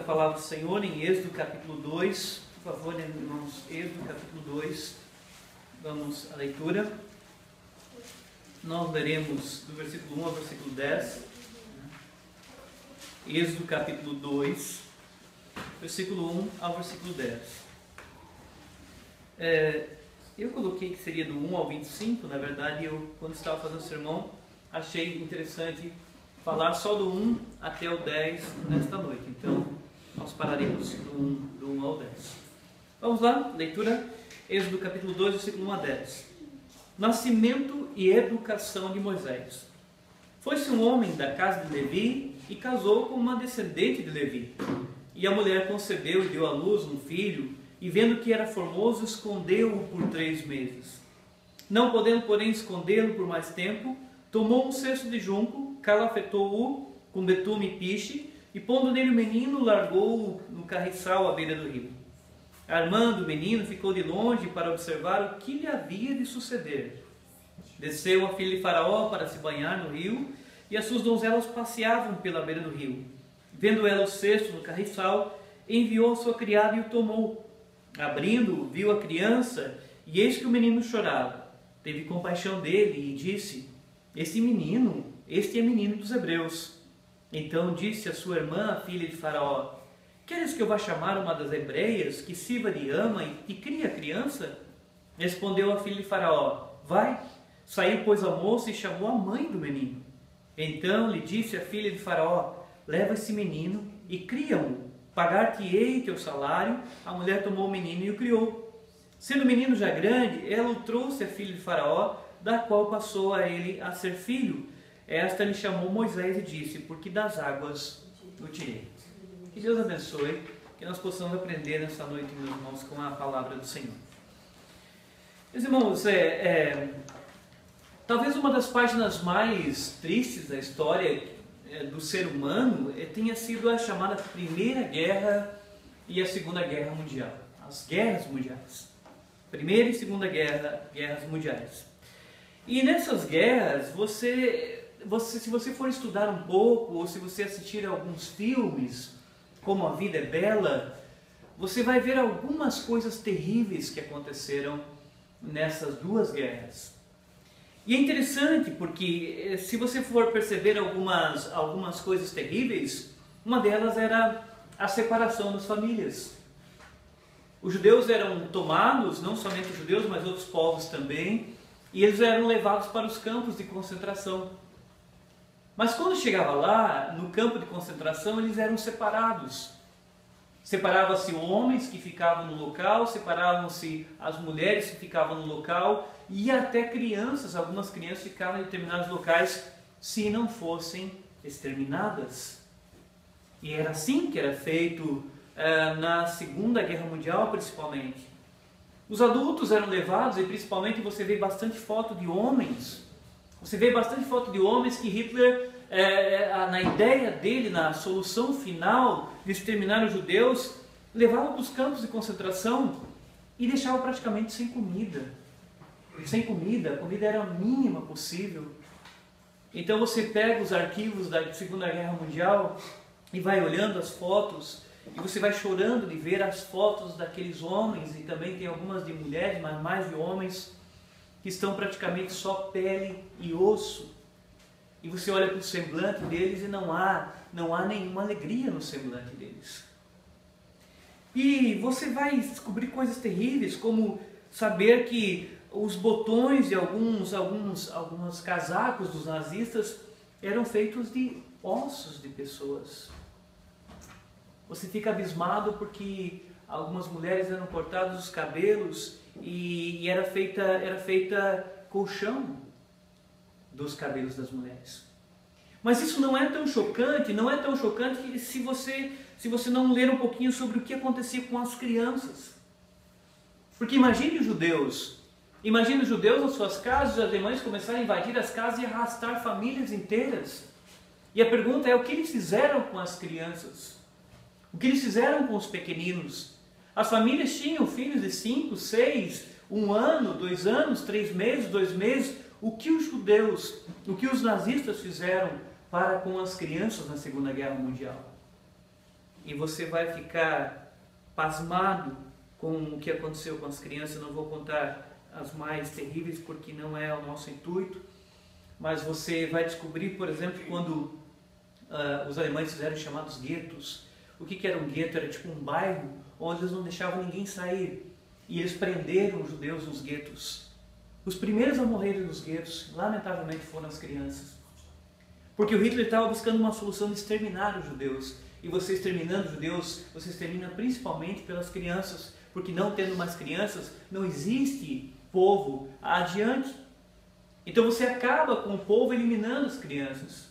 a palavra do Senhor em Êxodo capítulo 2. Por favor, irmãos, Êxodo capítulo 2. Vamos à leitura. Nós leremos do versículo 1 ao versículo 10. Êxodo capítulo 2, versículo 1 ao versículo 10. Eu coloquei que seria do 1 ao 25. Na verdade, quando estava fazendo o sermão, achei interessante falar só do 1 até o 10 nesta noite. Então, nós pararemos do 1 ao 10. Vamos lá, leitura, Êxodo capítulo 2, versículo 1 a 10. Nascimento e educação de Moisés. Foi-se um homem da casa de Levi e casou com uma descendente de Levi. E a mulher concebeu e deu à luz um filho, e vendo que era formoso, escondeu-o por 3 meses. Não podendo, porém, escondê-lo por mais tempo, tomou um cesto de junco, calafetou-o com betume e piche, e pondo nele o menino, largou-o no carriçal à beira do rio. Armando o menino, ficou de longe para observar o que lhe havia de suceder. Desceu a filha de Faraó para se banhar no rio, e as suas donzelas passeavam pela beira do rio. Vendo ela o cesto no carriçal, enviou a sua criada e o tomou. Abrindo-o, viu a criança, e eis que o menino chorava. Teve compaixão dele e disse: este é menino dos hebreus. Então disse a sua irmã, a filha de Faraó: queres que eu vá chamar uma das hebreias, que sirva de ama e crie a criança? Respondeu a filha de Faraó: vai. Saiu, pois, a moça e chamou a mãe do menino. Então lhe disse a filha de Faraó: leva esse menino e cria-o. Pagar-te-ei teu salário. A mulher tomou o menino e o criou. Sendo o menino já grande, ela o trouxe à filha de Faraó, da qual passou a ele a ser filho. Esta lhe chamou Moisés e disse: porque das águas o tirei. Que Deus abençoe, que nós possamos aprender nessa noite, meus irmãos, com a palavra do Senhor. Meus irmãos, talvez uma das páginas mais tristes da história do ser humano tenha sido a chamada Primeira Guerra e a Segunda Guerra Mundial. As guerras mundiais. Primeira e Segunda Guerras Mundiais. E nessas guerras, se você for estudar um pouco, ou se você assistir a alguns filmes, como A Vida é Bela, você vai ver algumas coisas terríveis que aconteceram nessas duas guerras. E é interessante porque, se você for perceber algumas coisas terríveis, uma delas era a separação das famílias. Os judeus eram tomados, não somente os judeus, mas outros povos também, e eles eram levados para os campos de concentração. Mas quando chegava lá, no campo de concentração, eles eram separados. Separava-se homens que ficavam no local, separavam-se as mulheres que ficavam no local, e até crianças, algumas crianças ficavam em determinados locais se não fossem exterminadas. E era assim que era feito na Segunda Guerra Mundial, principalmente. Os adultos eram levados, e principalmente você vê bastante foto de homens. Você vê bastante foto de homens que Hitler, na ideia dele, na solução final de exterminar os judeus, levava para os campos de concentração e deixava praticamente sem comida. Sem comida, a comida era a mínima possível. Então você pega os arquivos da Segunda Guerra Mundial e vai olhando as fotos, e você vai chorando de ver as fotos daqueles homens, e também tem algumas de mulheres, mas mais de homens, que estão praticamente só pele e osso. E você olha para o semblante deles e não há nenhuma alegria no semblante deles. E você vai descobrir coisas terríveis, como saber que os botões de alguns casacos dos nazistas eram feitos de ossos de pessoas. Você fica abismado porque algumas mulheres eram cortadas os cabelos e era feita colchão dos cabelos das mulheres. Mas isso não é tão chocante se você não ler um pouquinho sobre o que acontecia com as crianças. Porque imagine os judeus nas suas casas, os alemães começaram a invadir as casas e arrastar famílias inteiras. E a pergunta é: o que eles fizeram com as crianças? O que eles fizeram com os pequeninos? As famílias tinham filhos de 5, 6, 1 ano, 2 anos, 3 meses, 2 meses. O que os nazistas fizeram para com as crianças na Segunda Guerra Mundial? e você vai ficar pasmado com o que aconteceu com as crianças. Eu não vou contar as mais terríveis porque não é o nosso intuito, mas você vai descobrir, por exemplo, quando os alemães fizeram os chamados guetos. O que era um gueto? Era tipo um bairro onde eles não deixavam ninguém sair, e eles prenderam os judeus nos guetos. Os primeiros a morrer nos guetos, lamentavelmente, foram as crianças, porque o Hitler estava buscando uma solução de exterminar os judeus, e você exterminando os judeus, você extermina principalmente pelas crianças, porque não tendo mais crianças, não existe povo adiante. Então você acaba com o povo eliminando as crianças.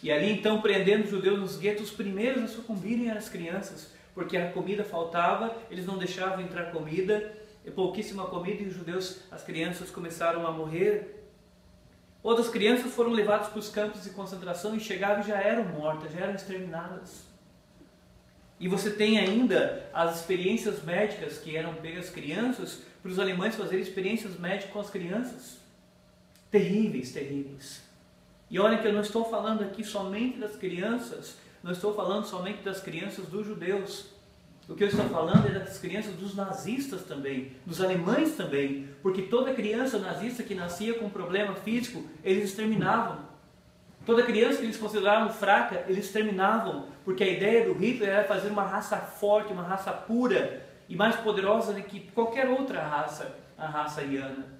E ali então, prendendo os judeus nos guetos, os primeiros a sucumbirem eram as crianças, porque a comida faltava, eles não deixavam entrar comida, pouquíssima comida, e os judeus, as crianças começaram a morrer. Outras crianças foram levadas para os campos de concentração e chegavam e já eram mortas, já eram exterminadas. E você tem ainda as experiências médicas que eram pegas crianças, para os alemães fazerem experiências médicas com as crianças. Terríveis, terríveis. E olha que eu não estou falando aqui somente das crianças, não estou falando somente das crianças dos judeus. O que eu estou falando é das crianças dos nazistas também, dos alemães também, porque toda criança nazista que nascia com problema físico, eles exterminavam. Toda criança que eles consideravam fraca, eles exterminavam, porque a ideia do Hitler era fazer uma raça forte, uma raça pura e mais poderosa do que qualquer outra raça, a raça ariana.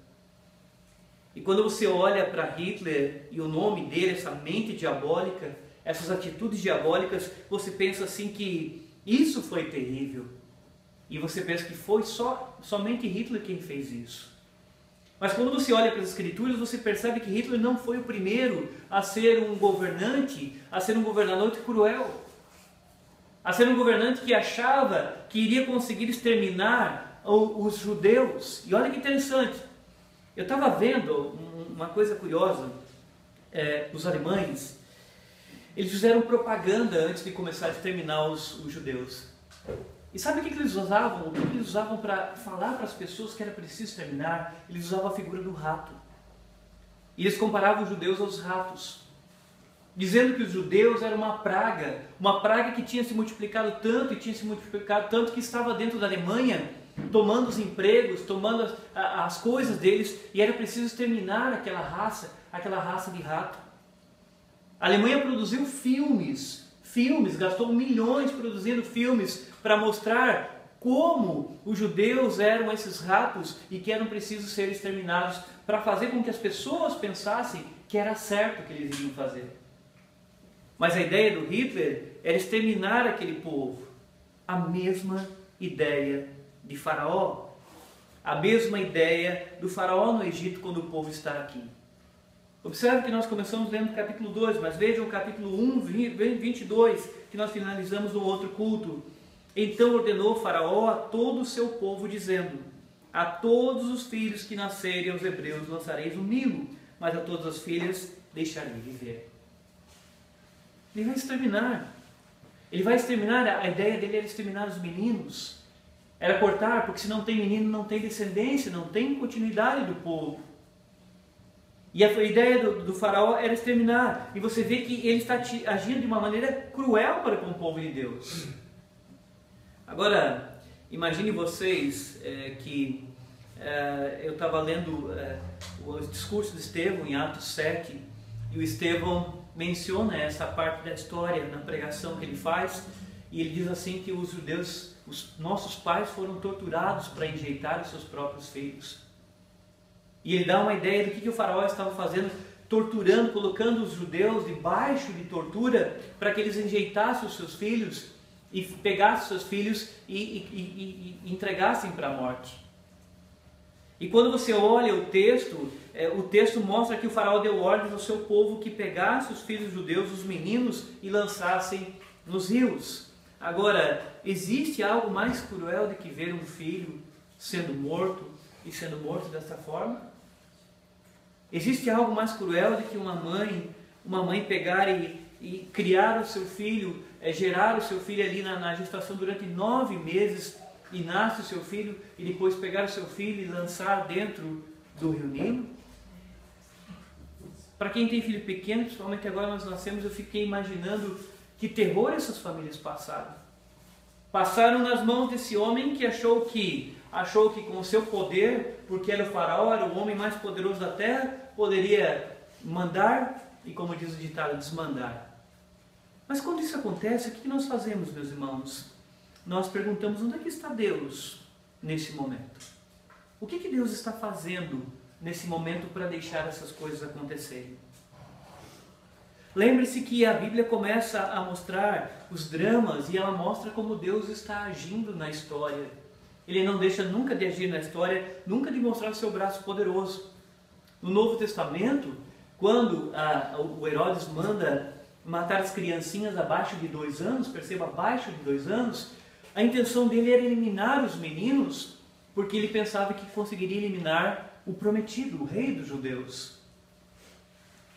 E quando você olha para Hitler e o nome dele, essa mente diabólica, essas atitudes diabólicas, você pensa assim que isso foi terrível. E você pensa que foi somente Hitler quem fez isso. Mas quando você olha para as Escrituras, você percebe que Hitler não foi o primeiro a ser um governante, a ser um governador cruel, a ser um governante que achava que iria conseguir exterminar os judeus. E olha que interessante, eu estava vendo uma coisa curiosa, os alemães, eles fizeram propaganda antes de começar a exterminar os judeus. E sabe o que eles usavam? O que eles usavam para falar para as pessoas que era preciso exterminar? Eles usavam a figura do rato. E eles comparavam os judeus aos ratos, dizendo que os judeus eram uma praga que tinha se multiplicado tanto, e tinha se multiplicado tanto que estava dentro da Alemanha, tomando os empregos, tomando as coisas deles, e era preciso exterminar aquela raça de rato. A Alemanha produziu filmes, gastou milhões produzindo filmes para mostrar como os judeus eram esses ratos e que eram precisos ser exterminados, para fazer com que as pessoas pensassem que era certo o que eles iriam fazer. Mas a ideia do Hitler era exterminar aquele povo. A mesma ideia de Faraó. A mesma ideia do Faraó no Egito quando o povo está aqui. Observe que nós começamos lendo o capítulo 2, mas vejam o capítulo 1, 22, que nós finalizamos no outro culto. Então ordenou Faraó a todo o seu povo, dizendo: a todos os filhos que nascerem aos hebreus lançareis o Nilo, mas a todas as filhas deixarei viver. Ele vai exterminar. Ele vai exterminar, a ideia dele era exterminar os meninos. Era cortar, porque se não tem menino, não tem descendência, não tem continuidade do povo. E a ideia do faraó era exterminar. E você vê que ele está agindo de uma maneira cruel para com o povo de Deus. Agora, imagine vocês que eu estava lendo o discurso de Estevão em Atos 7, e o Estevão menciona essa parte da história na pregação que ele faz, e ele diz assim que os judeus, os nossos pais foram torturados para enjeitar os seus próprios filhos. E ele dá uma ideia do que o faraó estava fazendo, torturando, colocando os judeus debaixo de tortura para que eles enjeitassem os seus filhos e pegassem os seus filhos e entregassem para a morte. E quando você olha o texto mostra que o faraó deu ordens ao seu povo que pegasse os filhos judeus, os meninos, e lançassem nos rios. Agora, existe algo mais cruel do que ver um filho sendo morto e sendo morto dessa forma? Existe algo mais cruel do que uma mãe pegar e criar o seu filho, gerar o seu filho ali na gestação durante 9 meses, e nasce o seu filho, e depois pegar o seu filho e lançar dentro do rio Nilo? Para quem tem filho pequeno, principalmente agora nós nascemos, eu fiquei imaginando que terror essas famílias passaram. passaram nas mãos desse homem que achou que com o seu poder, porque era o faraó, era o homem mais poderoso da terra, poderia mandar e, como diz o ditado, desmandar. Mas quando isso acontece, o que nós fazemos, meus irmãos? Nós perguntamos: onde é que está Deus nesse momento? O que Deus está fazendo nesse momento para deixar essas coisas acontecerem? Lembre-se que a Bíblia começa a mostrar os dramas e ela mostra como Deus está agindo na história. Ele não deixa nunca de agir na história, nunca de mostrar o seu braço poderoso. No Novo Testamento, quando o Herodes manda matar as criancinhas abaixo de 2 anos, perceba, abaixo de 2 anos, a intenção dele era eliminar os meninos, porque ele pensava que conseguiria eliminar o prometido, o rei dos judeus.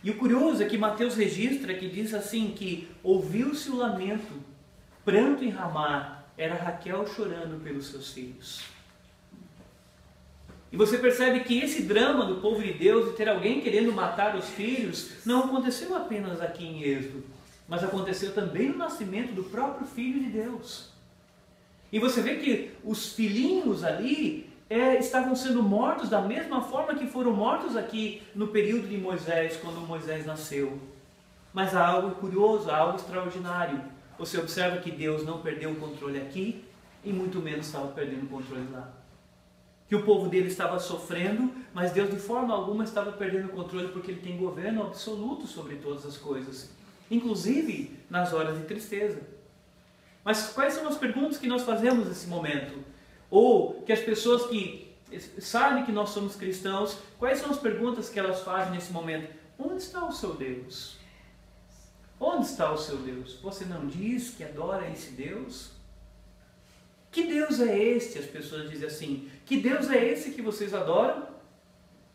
E o curioso é que Mateus registra que diz assim, que ouviu-se o lamento, pranto em Ramá, era Raquel chorando pelos seus filhos. E você percebe que esse drama do povo de Deus, de ter alguém querendo matar os filhos, não aconteceu apenas aqui em Êxodo, mas aconteceu também no nascimento do próprio Filho de Deus. E você vê que os filhinhos ali estavam sendo mortos da mesma forma que foram mortos aqui no período de Moisés, quando Moisés nasceu. Mas há algo curioso, há algo extraordinário. Você observa que Deus não perdeu o controle aqui e muito menos estava perdendo o controle lá. Que o povo dele estava sofrendo, mas Deus de forma alguma estava perdendo o controle, porque Ele tem governo absoluto sobre todas as coisas, inclusive nas horas de tristeza. Mas quais são as perguntas que nós fazemos nesse momento? Ou que as pessoas que sabem que nós somos cristãos, quais são as perguntas que elas fazem nesse momento? Onde está o seu Deus? Onde está o seu Deus? Você não diz que adora esse Deus? Que Deus é este? As pessoas dizem assim. Que Deus é esse que vocês adoram?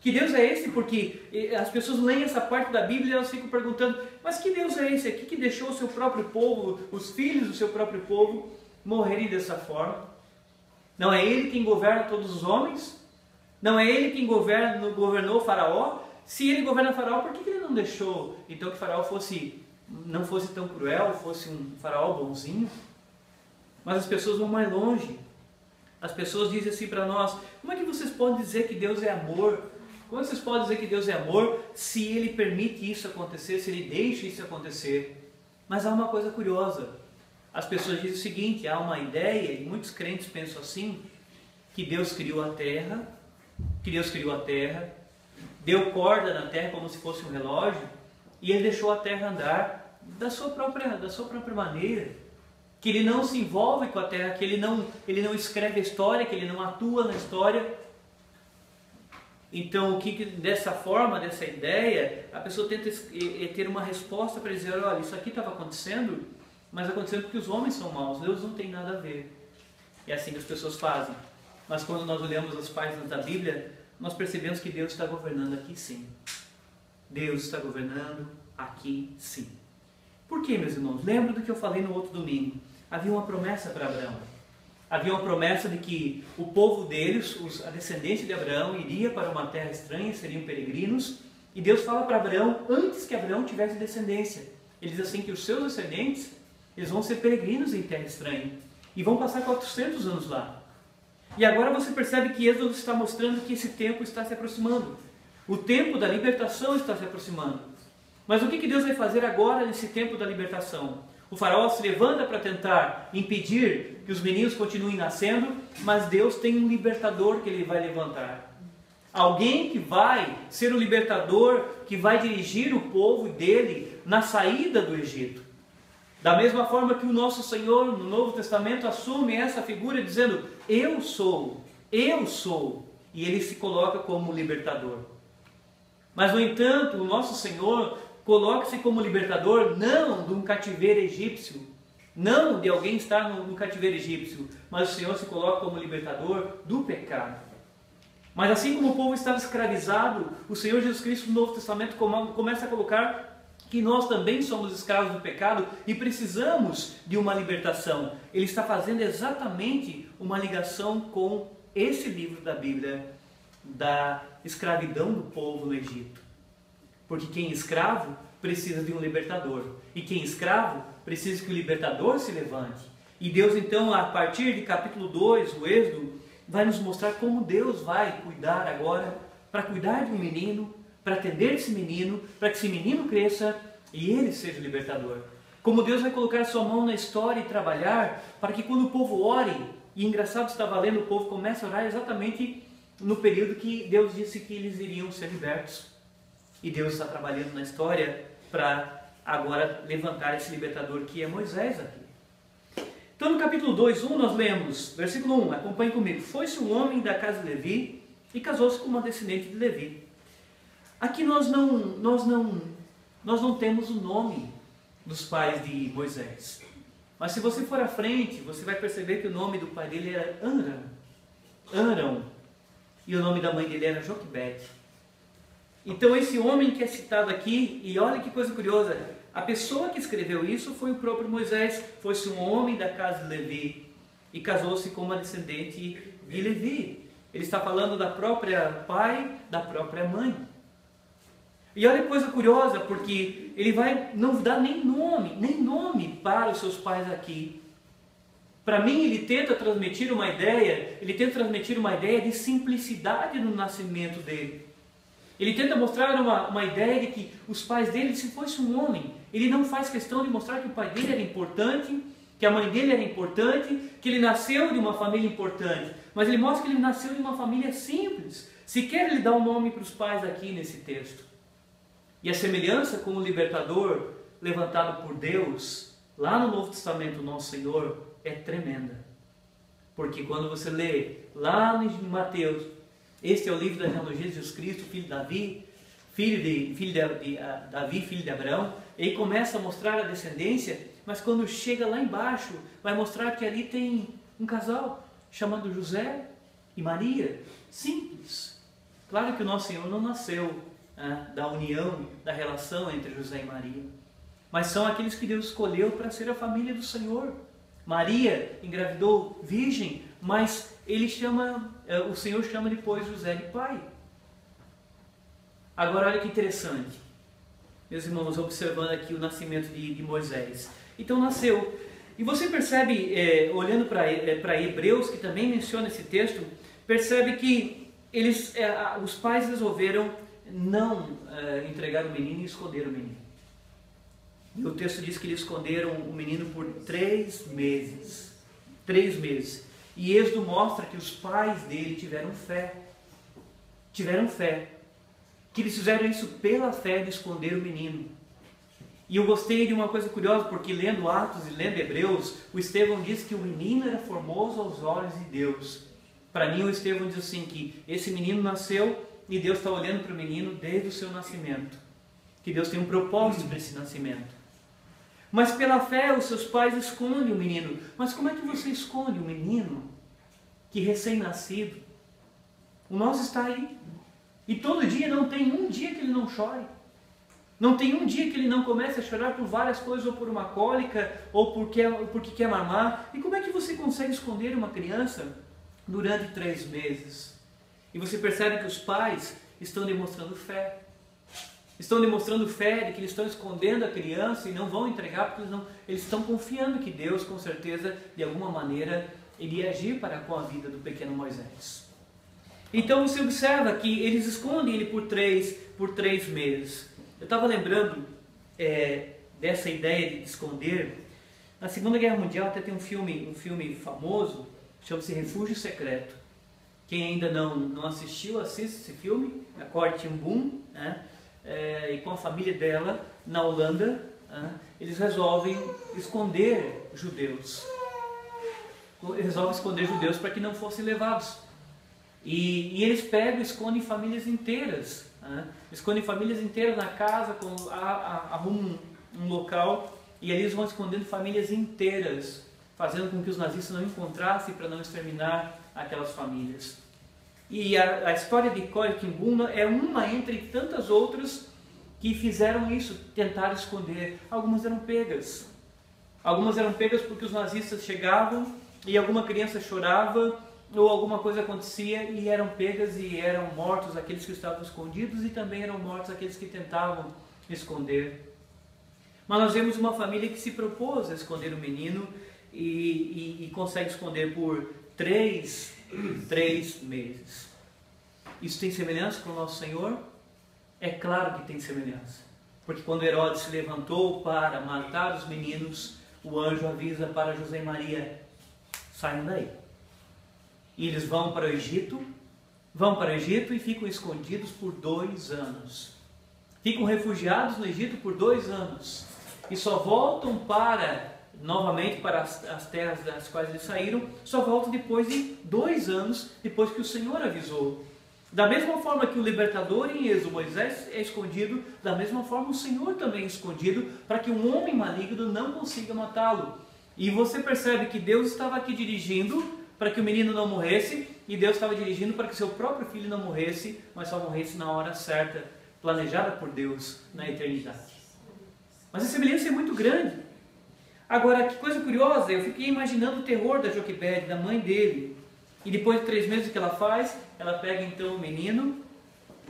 Que Deus é esse? Porque as pessoas leem essa parte da Bíblia e elas ficam perguntando: mas que Deus é esse aqui que deixou o seu próprio povo, os filhos do seu próprio povo, morrerem dessa forma? Não é Ele quem governa todos os homens? Não é Ele quem governou o faraó? Se Ele governa o faraó, por que Ele não deixou então que o faraó não fosse tão cruel, fosse um faraó bonzinho? Mas as pessoas vão mais longe. As pessoas dizem assim para nós: como é que vocês podem dizer que Deus é amor? Como vocês podem dizer que Deus é amor se Ele permite isso acontecer, se Ele deixa isso acontecer? Mas há uma coisa curiosa. As pessoas dizem o seguinte: há uma ideia, e muitos crentes pensam assim, que Deus criou a terra, deu corda na terra como se fosse um relógio, e Ele deixou a terra andar da sua própria maneira, que Ele não se envolve com a terra, que Ele não escreve a história, que Ele não atua na história. Então, dessa forma, dessa ideia, a pessoa tenta ter uma resposta para dizer: olha, isso aqui estava acontecendo, mas acontecendo porque os homens são maus, Deus não tem nada a ver. É assim que as pessoas fazem. Mas quando nós olhamos as páginas da Bíblia, nós percebemos que Deus está governando aqui sim. Deus está governando aqui sim. Por quê, meus irmãos? Lembra do que eu falei no outro domingo. Havia uma promessa para Abraão. Havia uma promessa de que o povo deles, a descendência de Abraão, iria para uma terra estranha, seriam peregrinos. E Deus fala para Abraão, antes que Abraão tivesse descendência. Ele diz assim que os seus descendentes, eles vão ser peregrinos em terra estranha. E vão passar 400 anos lá. E agora você percebe que Êxodo está mostrando que esse tempo está se aproximando. O tempo da libertação está se aproximando. Mas o que Deus vai fazer agora nesse tempo da libertação? O faraó se levanta para tentar impedir que os meninos continuem nascendo, mas Deus tem um libertador que Ele vai levantar. Alguém que vai ser o libertador, que vai dirigir o povo dele na saída do Egito. Da mesma forma que o nosso Senhor, no Novo Testamento, assume essa figura dizendo: eu sou, e Ele se coloca como libertador. Mas, no entanto, o nosso Senhor coloca-se como libertador não de um cativeiro egípcio, não de alguém estar no cativeiro egípcio, mas o Senhor se coloca como libertador do pecado. Mas assim como o povo estava escravizado, o Senhor Jesus Cristo no Novo Testamento começa a colocar que nós também somos escravos do pecado e precisamos de uma libertação. Ele está fazendo exatamente uma ligação com esse livro da Bíblia, da escravidão do povo no Egito. Porque quem é escravo precisa de um libertador. E quem é escravo precisa que o libertador se levante. E Deus então, a partir de capítulo 2, o Êxodo, vai nos mostrar como Deus vai cuidar agora, para cuidar de um menino, para atender esse menino, para que esse menino cresça e ele seja o libertador. Como Deus vai colocar sua mão na história e trabalhar para que quando o povo ore, e engraçado está valendo, o povo começa a orar exatamente no período que Deus disse que eles iriam ser libertos. E Deus está trabalhando na história para agora levantar esse libertador que é Moisés aqui. Então no capítulo 2, 1 nós lemos, versículo 1, acompanhe comigo. Foi-se um homem da casa de Levi e casou-se com uma descendente de Levi. Aqui nós não temos o nome dos pais de Moisés. Mas se você for à frente, você vai perceber que o nome do pai dele era Amram. E o nome da mãe dele era Joquebede. Então esse homem que é citado aqui, e olha que coisa curiosa, a pessoa que escreveu isso foi o próprio Moisés, fosse um homem da casa de Levi e casou-se com uma descendente de Levi. Ele está falando da própria pai, da própria mãe. E olha que coisa curiosa, porque ele vai não dar nem nome para os seus pais aqui. Para mim ele tenta transmitir uma ideia de simplicidade no nascimento dele. Ele tenta mostrar uma ideia de que os pais dele, se fosse um homem, ele não faz questão de mostrar que o pai dele era importante, que a mãe dele era importante, que ele nasceu de uma família importante. Mas ele mostra que ele nasceu de uma família simples. Sequer ele dá um nome para os pais aqui nesse texto. E a semelhança com o libertador levantado por Deus, lá no Novo Testamento, nosso Senhor, é tremenda. Porque quando você lê lá em Mateus, este é o livro da genealogia de Jesus Cristo, filho de Davi, filho de Abraão, e começa a mostrar a descendência, mas quando chega lá embaixo, vai mostrar que ali tem um casal chamado José e Maria, simples. Claro que o nosso Senhor não nasceu da união, da relação entre José e Maria, mas são aqueles que Deus escolheu para ser a família do Senhor. Maria engravidou virgem, mas o Senhor chama depois José de pai. Agora olha que interessante, meus irmãos, observando aqui o nascimento de Moisés. Então nasceu, e você percebe, olhando para Hebreus, que também menciona esse texto, percebe que os pais resolveram não entregar o menino e esconder o menino. E o texto diz que eles esconderam o menino por 3 meses. 3 meses. E Êxodo mostra que os pais dele tiveram fé. Tiveram fé. Que eles fizeram isso pela fé de esconder o menino. E eu gostei de uma coisa curiosa, porque lendo Atos e lendo Hebreus, o Estevão diz que o menino era formoso aos olhos de Deus. Para mim, o Estevão diz assim, que esse menino nasceu e Deus está olhando para o menino desde o seu nascimento. Que Deus tem um propósito para esse nascimento. Mas pela fé os seus pais escondem o menino. Mas como é que você esconde um menino que recém-nascido? O nosso está aí. E todo dia, não tem um dia que ele não chore. Não tem um dia que ele não comece a chorar por várias coisas, ou por uma cólica, ou porque quer mamar. E como é que você consegue esconder uma criança durante 3 meses? E você percebe que os pais estão demonstrando fé. Estão demonstrando fé de que eles estão escondendo a criança e não vão entregar, porque eles estão confiando que Deus, com certeza, de alguma maneira, iria agir com a vida do pequeno Moisés. Então você observa que eles escondem ele por três meses. Eu estava lembrando dessa ideia de esconder. Na Segunda Guerra Mundial até tem um filme famoso, chama-se Refúgio Secreto. Quem ainda não assistiu, assista esse filme. A Corrie ten Boom, né? E com a família dela na Holanda, eles resolvem esconder judeus. Para que não fossem levados. E eles pegam e escondem famílias inteiras. Escondem famílias inteiras na casa, arrumam um local e eles vão escondendo famílias inteiras, fazendo com que os nazistas não encontrassem para não exterminar aquelas famílias. E a história de Corrie ten Boom é uma entre tantas outras que fizeram isso, tentaram esconder. Algumas eram pegas. Algumas eram pegas porque os nazistas chegavam e alguma criança chorava ou alguma coisa acontecia e eram pegas e eram mortos aqueles que estavam escondidos e também eram mortos aqueles que tentavam esconder. Mas nós vemos uma família que se propôs a esconder o menino e consegue esconder por 3 meses. Isso tem semelhança com o nosso Senhor? É claro que tem semelhança. Porque quando Herodes se levantou para matar os meninos, o anjo avisa para José e Maria: saiam daí. E eles vão para o Egito e ficam escondidos por 2 anos. Ficam refugiados no Egito por 2 anos. E só voltam novamente para as terras das quais eles saíram, só voltam depois de 2 anos, depois que o Senhor avisou. Da mesma forma que o libertador em Êxodo, Moisés, é escondido, da mesma forma o Senhor também é escondido, para que um homem maligno não consiga matá-lo. E você percebe que Deus estava aqui dirigindo para que o menino não morresse, e Deus estava dirigindo para que seu próprio filho não morresse, mas só morresse na hora certa, planejada por Deus na eternidade. Mas a semelhança é muito grande. Agora, que coisa curiosa, eu fiquei imaginando o terror da Joquebede, da mãe dele. E depois de 3 meses, o que ela faz? Ela pega então o menino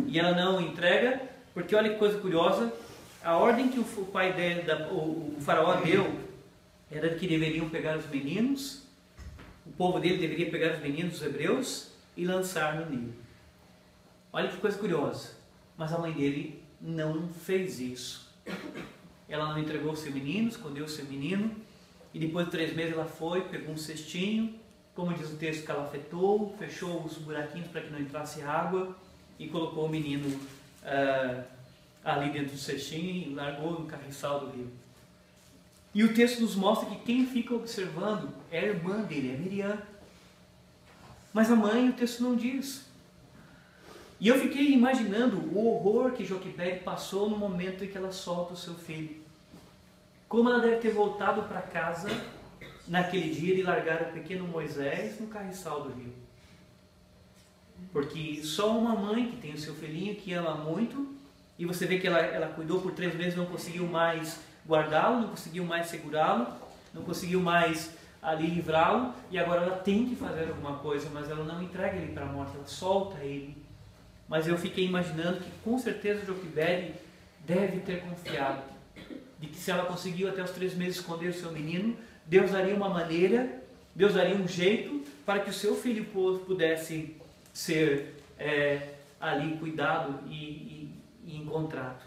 e ela não o entrega, porque olha que coisa curiosa, a ordem que o pai dele, o faraó deu, era que deveriam pegar os meninos, o povo dele deveria pegar os meninos, os hebreus, e lançar no Nilo. Olha que coisa curiosa, mas a mãe dele não fez isso. Ela não entregou o seu menino, escondeu o seu menino, e depois de 3 meses ela foi, pegou um cestinho, como diz o texto, calafetou, fechou os buraquinhos para que não entrasse água, e colocou o menino ali dentro do cestinho e largou no carriçal do rio. E o texto nos mostra que quem fica observando é a irmã dele, é Miriam. Mas a mãe, o texto não diz. E eu fiquei imaginando o horror que Joquebede passou no momento em que ela solta o seu filho. Como ela deve ter voltado para casa naquele dia e largar o pequeno Moisés no carriçal do rio. Porque só uma mãe que tem o seu filhinho, que ama muito, e você vê que ela cuidou por 3 meses, não conseguiu mais guardá-lo, não conseguiu mais segurá-lo, não conseguiu mais ali livrá-lo, e agora ela tem que fazer alguma coisa, mas ela não entrega ele para a morte, ela solta ele. Mas eu fiquei imaginando que com certeza Joquebede deve ter confiado de que se ela conseguiu até os 3 meses esconder o seu menino, Deus daria uma maneira, Deus daria um jeito para que o seu filho pudesse ser ali cuidado e encontrado.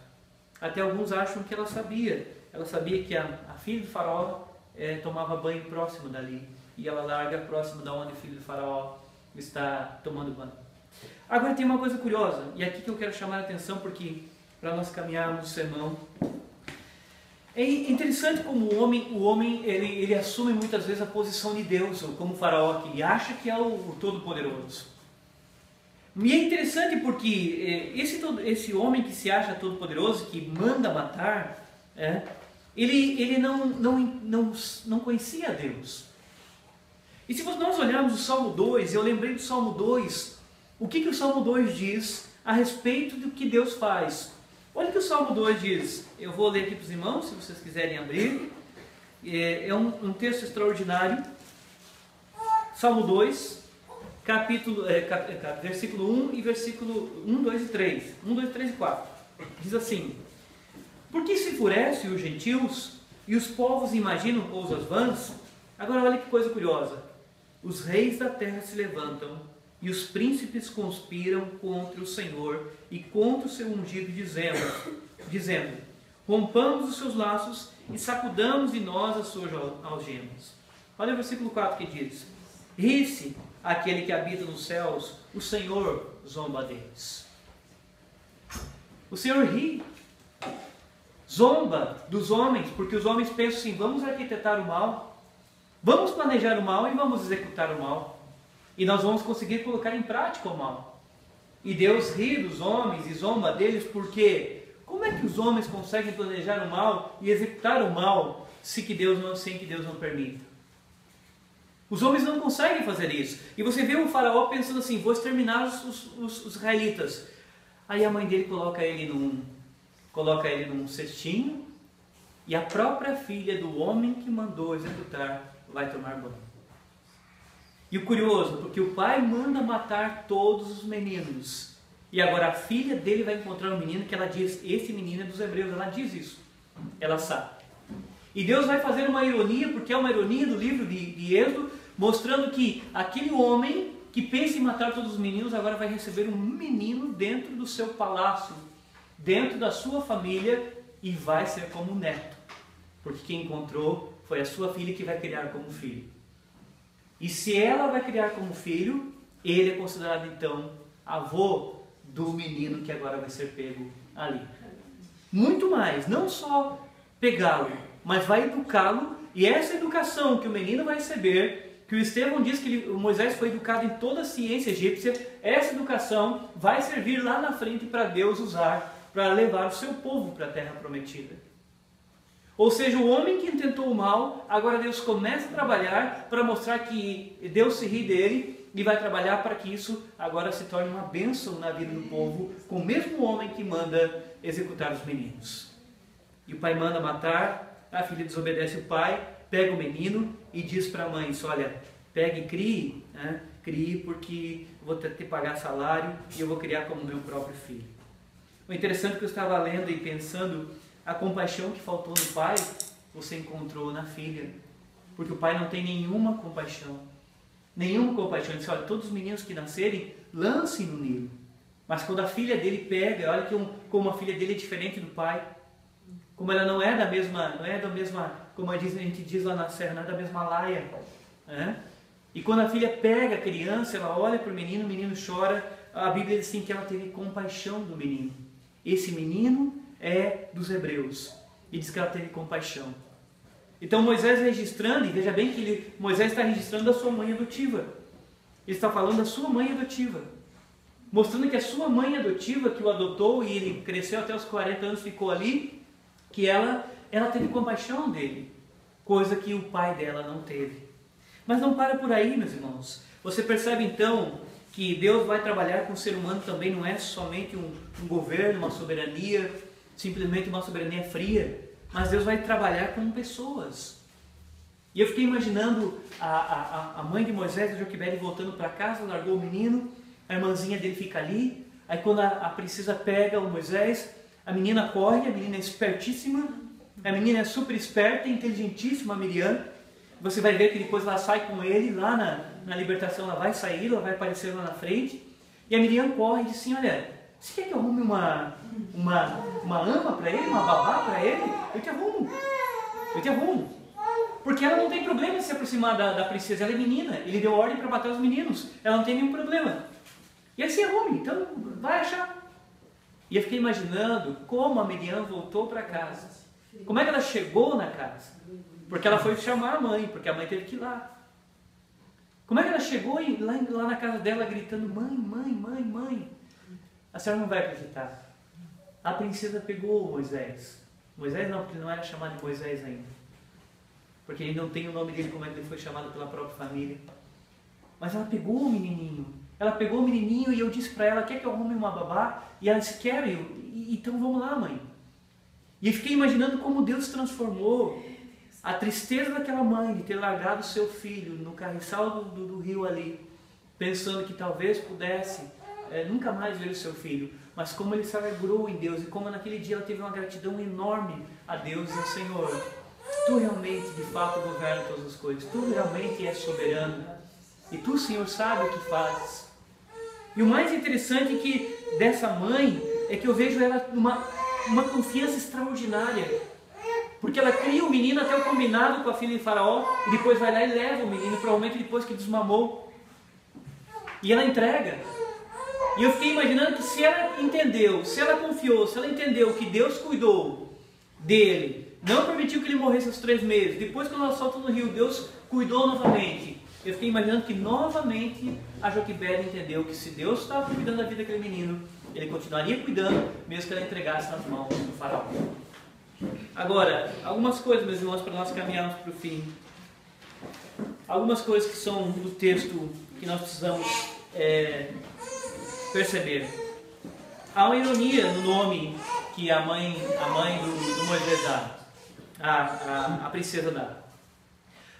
Até alguns acham que ela sabia que a filha do faraó tomava banho próximo dali, e ela larga próximo da onde o filho do faraó está tomando banho. Agora tem uma coisa curiosa, e aqui que eu quero chamar a atenção, porque para nós caminharmos o sermão, é interessante como o homem ele assume muitas vezes a posição de Deus, ou como o faraó, que ele acha que é o Todo-Poderoso. E é interessante porque esse homem que se acha Todo-Poderoso, que manda matar, ele não conhecia Deus. E se nós olharmos o Salmo 2, eu lembrei do Salmo 2, o que o Salmo 2 diz a respeito do que Deus faz. Olha o que o Salmo 2 diz. Eu vou ler aqui para os irmãos, se vocês quiserem abrir. É um texto extraordinário. Salmo 2, versículo 1 e versículo 1, 2 e 3. 1, 2, 3 e 4. Diz assim: Por que se enfurecem os gentios e os povos imaginam coisas vãs? Agora olha que coisa curiosa. Os reis da terra se levantam e os príncipes conspiram contra o Senhor e contra o seu ungido, dizendo: rompamos os seus laços e sacudamos de nós as suas algemas. Olha o versículo 4 que diz: ri-se aquele que habita nos céus, o Senhor zomba deles. O Senhor ri, zomba dos homens, porque os homens pensam assim: vamos arquitetar o mal, vamos planejar o mal e vamos executar o mal. E nós vamos conseguir colocar em prática o mal. E Deus ri dos homens e zomba deles, porque como é que os homens conseguem planejar o mal e executar o mal sem que Deus não permita? Os homens não conseguem fazer isso. E você vê o faraó pensando assim: vou exterminar os israelitas. Aí a mãe dele coloca ele num cestinho, e a própria filha do homem que mandou executar vai tomar banho. E o curioso, porque o pai manda matar todos os meninos, e agora a filha dele vai encontrar um menino que ela diz: esse menino é dos hebreus. Ela diz isso, ela sabe. E Deus vai fazer uma ironia, porque é uma ironia do livro de Êxodo, mostrando que aquele homem que pensa em matar todos os meninos, agora vai receber um menino dentro do seu palácio, dentro da sua família, e vai ser como neto. Porque quem encontrou foi a sua filha que vai criar como filho. E se ela vai criar como filho, ele é considerado então avô do menino que agora vai ser pego ali. Muito mais, não só pegá-lo, mas vai educá-lo, e essa educação que o menino vai receber, que o Estevão diz que Moisés foi educado em toda a ciência egípcia, essa educação vai servir lá na frente para Deus usar, para levar o seu povo para a terra prometida. Ou seja, o homem que intentou o mal, agora Deus começa a trabalhar para mostrar que Deus se ri dele e vai trabalhar para que isso agora se torne uma bênção na vida do povo, com o mesmo homem que manda executar os meninos. E o pai manda matar, a filha desobedece o pai, pega o menino e diz para a mãe, olha, pegue e crie, né? Crie porque eu vou ter que pagar salário e eu vou criar como meu próprio filho. O interessante é que eu estava lendo e pensando, a compaixão que faltou no pai, você encontrou na filha. Porque o pai não tem nenhuma compaixão. Nenhuma compaixão. Ele disse, olha, todos os meninos que nascerem, lancem no Nilo. Mas quando a filha dele pega, olha como a filha dele é diferente do pai. Como ela não é da mesma, como a gente diz lá na serra, não é da mesma laia. Né? E quando a filha pega a criança, ela olha para o menino chora, a Bíblia diz assim que ela teve compaixão do menino. Esse menino é dos hebreus. E diz que ela teve compaixão. Então Moisés registrando, e veja bem que Moisés está registrando a sua mãe adotiva. Ele está falando da sua mãe adotiva. Mostrando que a sua mãe adotiva, que o adotou, e ele cresceu até os 40 anos, ficou ali, que ela teve compaixão dele. Coisa que o pai dela não teve. Mas não para por aí, meus irmãos. Você percebe então que Deus vai trabalhar com o ser humano também, não é somente um governo, uma soberania, simplesmente uma soberania fria, mas Deus vai trabalhar com pessoas. E eu fiquei imaginando a mãe de Moisés, a Joquebede, voltando para casa, largou o menino, a irmãzinha dele fica ali, aí quando a princesa pega o Moisés, a menina corre, a menina é espertíssima, a menina é super esperta, inteligentíssima, a Miriam. Você vai ver que depois ela sai com ele, lá na libertação ela vai sair, ela vai aparecer lá na frente, e a Miriam corre e diz assim, olha, você quer que eu arrume uma ama para ele, uma babá para ele? Eu te arrumo. Porque ela não tem problema em se aproximar da princesa, ela é menina, ele deu ordem para matar os meninos, ela não tem nenhum problema. E ele se arrume, então vai achar. E eu fiquei imaginando como a Miriam voltou para casa, como é que ela chegou na casa, porque ela foi chamar a mãe, porque a mãe teve que ir lá. Como é que ela chegou lá na casa dela gritando, mãe? A senhora não vai acreditar. A princesa pegou Moisés. Moisés não, porque ele não era chamado de Moisés ainda. Porque ele não tem o nome dele como ele foi chamado pela própria família. Mas ela pegou o menininho. Ela pegou o menininho e eu disse para ela, quer que eu arrume uma babá? E ela disse, quero. Então vamos lá, mãe. E eu fiquei imaginando como Deus transformou a tristeza daquela mãe de ter largado seu filho no carriçal do rio ali, pensando que talvez pudesse nunca mais ver o seu filho, mas como ele se alegrou em Deus e como naquele dia ela teve uma gratidão enorme a Deus e ao Senhor. Tu realmente, de fato, governa todas as coisas, tu realmente és soberano e tu, Senhor, sabe o que fazes. E o mais interessante dessa mãe é que eu vejo ela uma confiança extraordinária, porque ela cria o menino até o combinado com a filha de Faraó e depois vai lá e leva o menino, provavelmente depois que desmamou, e ela entrega. E eu fiquei imaginando que se ela entendeu, se ela confiou, se ela entendeu que Deus cuidou dele, não permitiu que ele morresse aos 3 meses, depois quando ela solta no rio, Deus cuidou novamente. Eu fiquei imaginando que novamente a Joquebede entendeu que se Deus estava cuidando da vida daquele menino, ele continuaria cuidando, mesmo que ela entregasse nas mãos do faraó. Agora, algumas coisas, meus irmãos, para nós caminharmos para o fim. Algumas coisas que são do texto que nós precisamos perceber. Há uma ironia no nome que a mãe do Moisés dá, a princesa dá.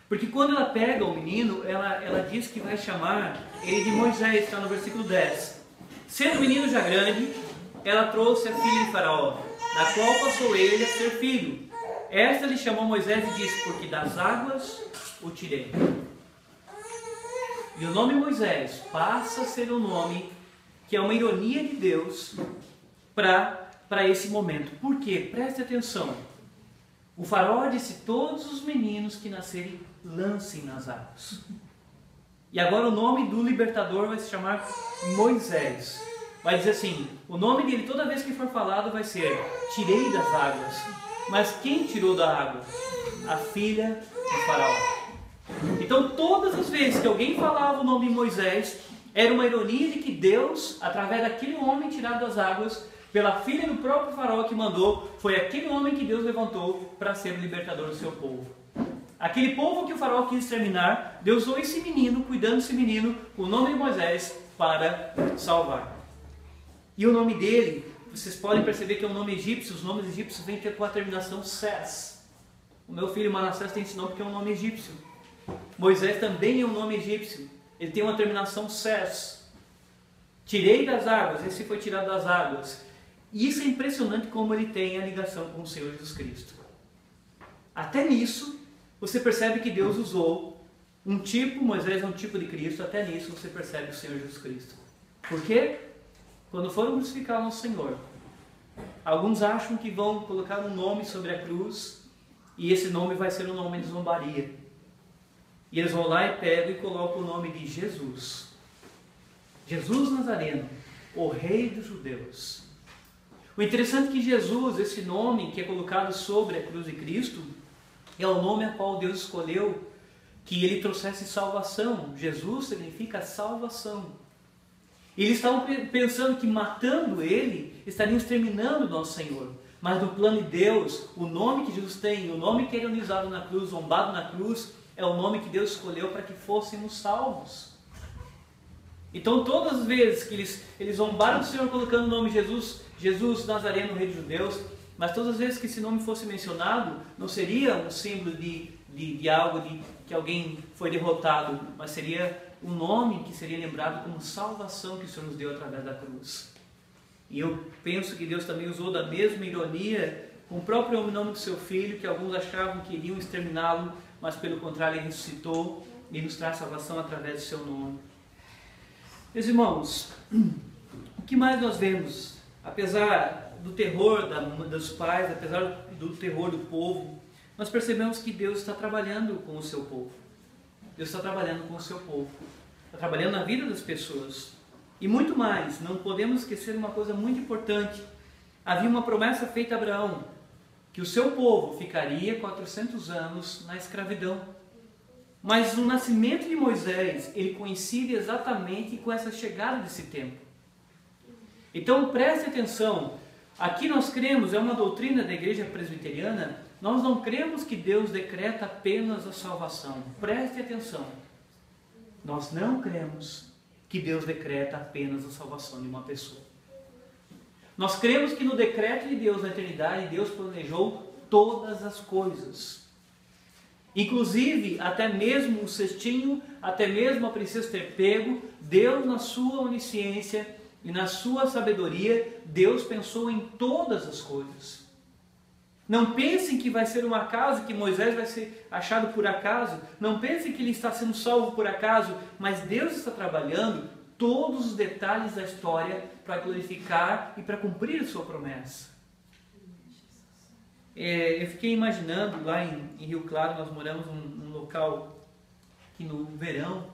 Porque quando ela pega o menino, ela diz que vai chamar ele de Moisés, está no versículo 10. Sendo o menino já grande, ela trouxe a filha de Faraó, da qual passou ele a ser filho. Esta lhe chamou Moisés e disse: porque das águas o tirei. E o nome Moisés passa a ser um nome que é uma ironia de Deus para esse momento. Por quê? Preste atenção. O faraó disse: todos os meninos que nascerem, lancem nas águas. E agora o nome do libertador vai se chamar Moisés. Vai dizer assim, o nome dele toda vez que for falado vai ser: tirei das águas. Mas quem tirou da água? A filha do faraó. Então todas as vezes que alguém falava o nome Moisés, era uma ironia de que Deus, através daquele homem tirado das águas, pela filha do próprio faraó que mandou, foi aquele homem que Deus levantou para ser o libertador do seu povo. Aquele povo que o faraó quis exterminar, Deus usou esse menino, cuidando desse menino, com o nome de Moisés, para salvar. E o nome dele, vocês podem perceber que é um nome egípcio. Os nomes egípcios vêm com a terminação Ses. O meu filho Manassés tem esse nome porque é um nome egípcio. Moisés também é um nome egípcio. Ele tem uma terminação Ses. Tirei das águas, esse foi tirado das águas. E isso é impressionante como ele tem a ligação com o Senhor Jesus Cristo. Até nisso, você percebe que Deus usou um tipo, Moisés é um tipo de Cristo, até nisso você percebe o Senhor Jesus Cristo. Por quê? Quando foram crucificar o nosso Senhor, alguns acham que vão colocar um nome sobre a cruz e esse nome vai ser um nome de zombaria. E eles vão lá e pegam e colocam o nome de Jesus. Jesus Nazareno, o Rei dos Judeus. O interessante é que Jesus, esse nome que é colocado sobre a cruz de Cristo, é o nome a qual Deus escolheu que ele trouxesse salvação. Jesus significa salvação. E eles estavam pensando que matando ele, estariam exterminando o nosso Senhor. Mas no plano de Deus, o nome que Jesus tem, o nome que é ironizado na cruz, zombado na cruz, é o nome que Deus escolheu para que fôssemos salvos. Então todas as vezes que eles zombaram do Senhor colocando o nome Jesus Nazareno, Rei dos Judeus, mas todas as vezes que esse nome fosse mencionado, não seria um símbolo de algo que alguém foi derrotado, mas seria um nome que seria lembrado como salvação que o Senhor nos deu através da cruz. E eu penso que Deus também usou da mesma ironia com o próprio nome do seu Filho, que alguns achavam que iriam exterminá-lo, mas pelo contrário ele ressuscitou e nos traz salvação através do seu nome. Meus irmãos, o que mais nós vemos? Apesar do terror dos pais, apesar do terror do povo, nós percebemos que Deus está trabalhando com o seu povo. Deus está trabalhando com o seu povo. Está trabalhando na vida das pessoas. E muito mais, não podemos esquecer uma coisa muito importante. Havia uma promessa feita a Abraão, que o seu povo ficaria 400 anos na escravidão. Mas o nascimento de Moisés, ele coincide exatamente com essa chegada desse tempo. Então preste atenção, aqui nós cremos, é uma doutrina da igreja presbiteriana, nós não cremos que Deus decreta apenas a salvação. Preste atenção, nós não cremos que Deus decreta apenas a salvação de uma pessoa. Nós cremos que no decreto de Deus na eternidade, Deus planejou todas as coisas. Inclusive, até mesmo o cestinho, até mesmo a princesa ter pego, Deus na sua onisciência e na sua sabedoria, Deus pensou em todas as coisas. Não pensem que vai ser um acaso, que Moisés vai ser achado por acaso. Não pensem que ele está sendo salvo por acaso, mas Deus está trabalhando todos os detalhes da história para glorificar e para cumprir a sua promessa. Eu fiquei imaginando, lá em Rio Claro, nós moramos num local que no verão,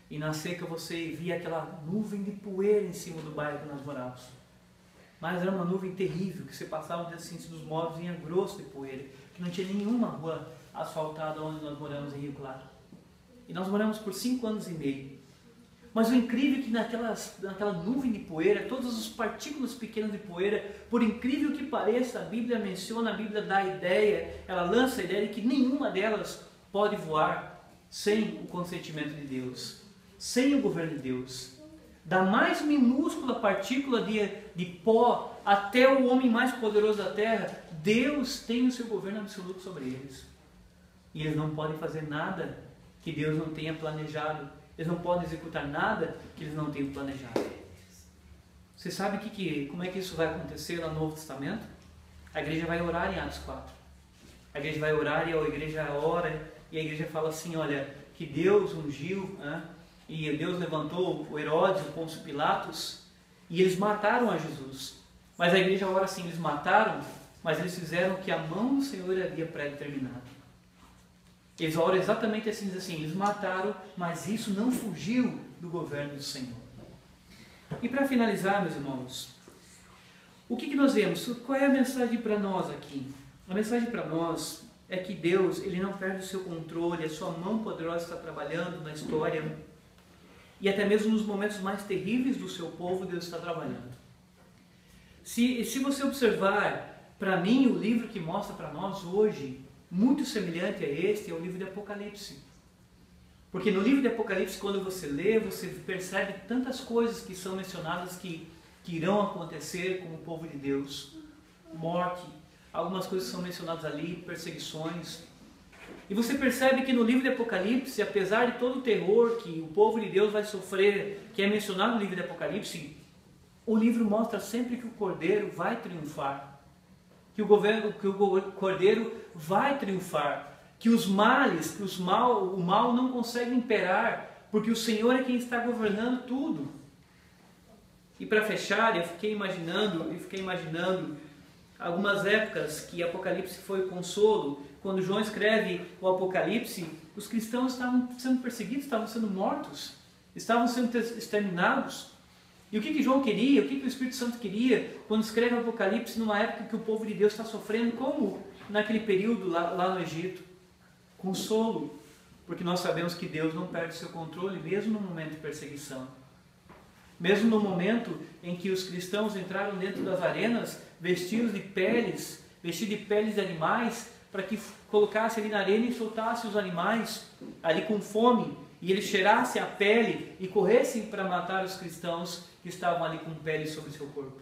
e na seca você via aquela nuvem de poeira em cima do bairro que nós morávamos. Mas era uma nuvem terrível, que você passava assim dos móveis, vinha grosso de poeira, que não tinha nenhuma rua asfaltada onde nós moramos em Rio Claro. E nós moramos por 5 anos e meio. Mas o incrível é que naquela nuvem de poeira, todas as partículas pequenas de poeira, por incrível que pareça, a Bíblia menciona, a Bíblia dá a ideia, ela lança a ideia de que nenhuma delas pode voar sem o consentimento de Deus, sem o governo de Deus. Da mais minúscula partícula de pó até o homem mais poderoso da terra, Deus tem o seu governo absoluto sobre eles. E eles não podem fazer nada que Deus não tenha planejado. Eles não podem executar nada que eles não tenham planejado. Você sabe como é que isso vai acontecer lá no Novo Testamento? A igreja vai orar em Atos 4. A igreja vai orar e a igreja ora e a igreja fala assim, olha, que Deus ungiu, né? E Deus levantou o Herodes, o Pôncio Pilatos, e eles mataram a Jesus. Mas a igreja ora assim, eles mataram, mas eles fizeram o que a mão do Senhor havia pré-determinado. Eles oram exatamente assim, diz assim, eles mataram, mas isso não fugiu do governo do Senhor. E para finalizar, meus irmãos, o que nós vemos? Qual é a mensagem para nós aqui? A mensagem para nós é que Deus, Ele não perde o seu controle, a sua mão poderosa está trabalhando na história, e até mesmo nos momentos mais terríveis do seu povo, Deus está trabalhando. Se você observar, para mim, o livro que mostra para nós hoje, muito semelhante a este, é o livro de Apocalipse. Porque no livro de Apocalipse, quando você lê, você percebe tantas coisas que são mencionadas que irão acontecer com o povo de Deus. Morte, algumas coisas são mencionadas ali, perseguições. E você percebe que no livro de Apocalipse, apesar de todo o terror que o povo de Deus vai sofrer, que é mencionado no livro de Apocalipse, o livro mostra sempre que o Cordeiro vai triunfar. Que o Cordeiro vai triunfar. Que os males, o mal não consegue imperar, porque o Senhor é quem está governando tudo. E para fechar, eu fiquei imaginando algumas épocas que Apocalipse foi consolo. Quando João escreve o Apocalipse, os cristãos estavam sendo perseguidos, estavam sendo mortos, estavam sendo exterminados. E o que João queria, o que o Espírito Santo queria quando escreve o Apocalipse numa época que o povo de Deus está sofrendo, como naquele período lá no Egito? Consolo, porque nós sabemos que Deus não perde seu controle, mesmo no momento de perseguição. Mesmo no momento em que os cristãos entraram dentro das arenas, vestidos de peles de animais, para que colocasse ali na arena e soltasse os animais ali com fome, e eles cheirassem a pele e corressem para matar os cristãos que estavam ali com pele sobre seu corpo.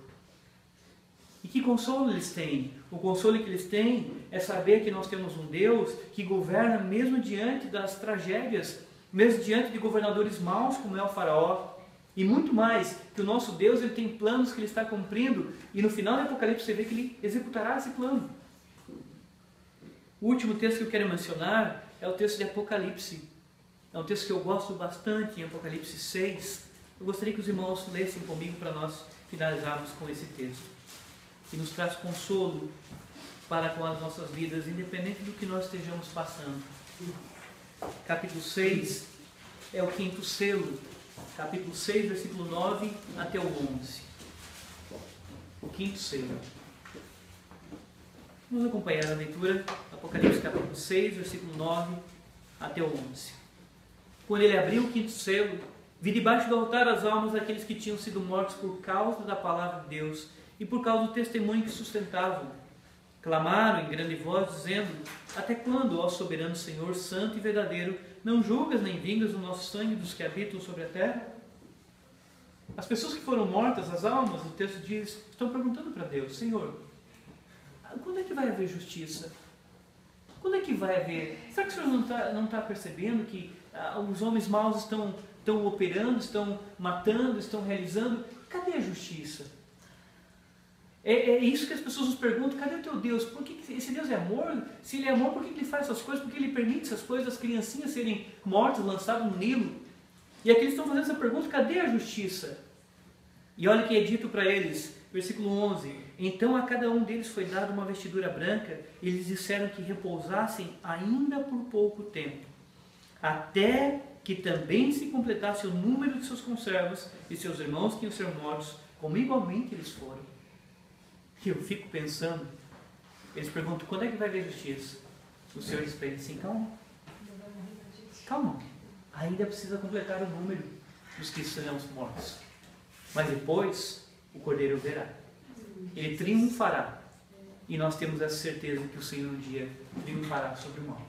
E que consolo eles têm? O consolo que eles têm é saber que nós temos um Deus que governa mesmo diante das tragédias, mesmo diante de governadores maus como é o faraó. E muito mais, que o nosso Deus ele tem planos que Ele está cumprindo, e no final do Apocalipse você vê que Ele executará esse plano. O último texto que eu quero mencionar é o texto de Apocalipse. É um texto que eu gosto bastante, em Apocalipse 6. Eu gostaria que os irmãos lessem comigo para nós finalizarmos com esse texto. Que nos traz consolo para com as nossas vidas, independente do que nós estejamos passando. Capítulo 6 é o quinto selo. Capítulo 6, versículo 9 até o 11. O quinto selo. Vamos acompanhar a leitura. Apocalipse capítulo 6, versículo 9 até o 11. Quando ele abriu o quinto selo, vi debaixo do altar as almas daqueles que tinham sido mortos por causa da palavra de Deus e por causa do testemunho que sustentavam. Clamaram em grande voz, dizendo: até quando, ó soberano Senhor, santo e verdadeiro, não julgas nem vingas o nosso sangue dos que habitam sobre a terra? As pessoas que foram mortas, as almas, o texto diz, estão perguntando para Deus: Senhor, quando é que vai haver justiça? Quando é que vai haver? Será que o Senhor não está percebendo que os homens maus estão operando, estão matando, estão realizando? Cadê a justiça? É isso que as pessoas nos perguntam: cadê o teu Deus? Por que esse Deus é amor? Se Ele é amor, por que Ele faz essas coisas? Por que Ele permite essas coisas, as criancinhas serem mortas, lançadas no Nilo? E aqui eles estão fazendo essa pergunta: cadê a justiça? E olha o que é dito para eles, versículo 11: então a cada um deles foi dada uma vestidura branca, e eles disseram que repousassem ainda por pouco tempo, até que também se completasse o número de seus conservos e seus irmãos que iam ser mortos, como igualmente eles foram. E eu fico pensando, eles perguntam: quando é que vai haver justiça? O Senhor diz para eles assim: calma, ainda precisa completar o número dos que serão mortos, mas depois o Cordeiro verá, Ele triunfará, e nós temos essa certeza que o Senhor um dia triunfará sobre o mal.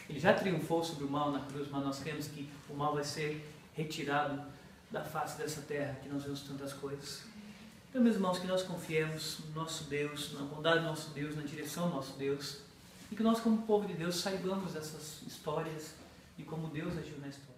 Ele já triunfou sobre o mal na cruz, mas nós cremos que o mal vai ser retirado da face dessa terra, que nós vemos tantas coisas. Então, meus irmãos, que nós confiemos no nosso Deus, na bondade do nosso Deus, na direção do nosso Deus, e que nós, como povo de Deus, saibamos dessas histórias e como Deus agiu na história.